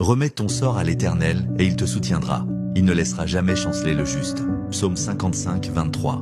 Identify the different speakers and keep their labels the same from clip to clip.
Speaker 1: Remets ton sort à l'Éternel, et il te soutiendra. Il ne laissera jamais chanceler le juste. Psaume 55, 23.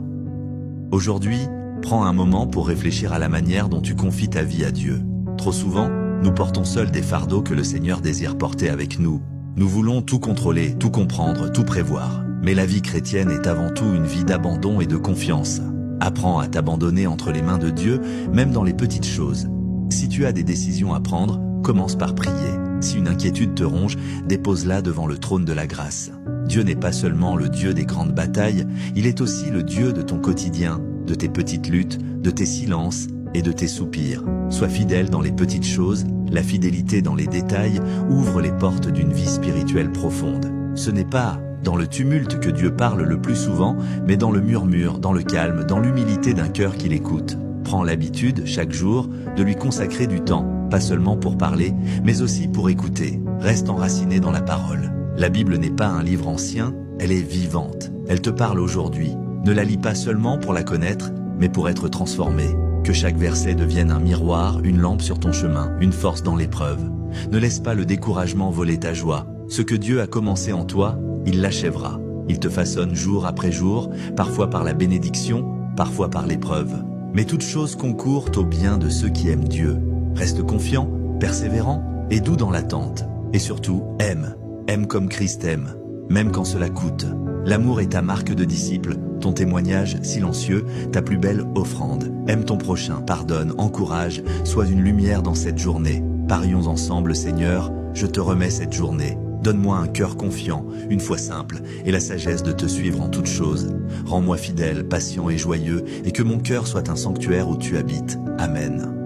Speaker 1: Aujourd'hui, prends un moment pour réfléchir à la manière dont tu confies ta vie à Dieu. Trop souvent, nous portons seuls des fardeaux que le Seigneur désire porter avec nous. Nous voulons tout contrôler, tout comprendre, tout prévoir. Mais la vie chrétienne est avant tout une vie d'abandon et de confiance. Apprends à t'abandonner entre les mains de Dieu, même dans les petites choses. Si tu as des décisions à prendre, commence par prier. Si une inquiétude te ronge, dépose-la devant le trône de la grâce. Dieu n'est pas seulement le Dieu des grandes batailles, il est aussi le Dieu de ton quotidien, de tes petites luttes, de tes silences et de tes soupirs. Sois fidèle dans les petites choses, la fidélité dans les détails ouvre les portes d'une vie spirituelle profonde. Ce n'est pas dans le tumulte que Dieu parle le plus souvent, mais dans le murmure, dans le calme, dans l'humilité d'un cœur qui l'écoute. Prends l'habitude, chaque jour, de lui consacrer du temps, pas seulement pour parler, mais aussi pour écouter. Reste enraciné dans la parole. La Bible n'est pas un livre ancien, elle est vivante. Elle te parle aujourd'hui. Ne la lis pas seulement pour la connaître, mais pour être transformé. Que chaque verset devienne un miroir, une lampe sur ton chemin, une force dans l'épreuve. Ne laisse pas le découragement voler ta joie. Ce que Dieu a commencé en toi, il l'achèvera. Il te façonne jour après jour, parfois par la bénédiction, parfois par l'épreuve. Mais toute chose concourt au bien de ceux qui aiment Dieu. Reste confiant, persévérant et doux dans l'attente. Et surtout, aime. Aime comme Christ aime, même quand cela coûte. L'amour est ta marque de disciple, ton témoignage silencieux, ta plus belle offrande. Aime ton prochain, pardonne, encourage, sois une lumière dans cette journée. Parions ensemble, Seigneur, je te remets cette journée. Donne-moi un cœur confiant, une foi simple, et la sagesse de te suivre en toutes choses. Rends-moi fidèle, patient et joyeux, et que mon cœur soit un sanctuaire où tu habites. Amen.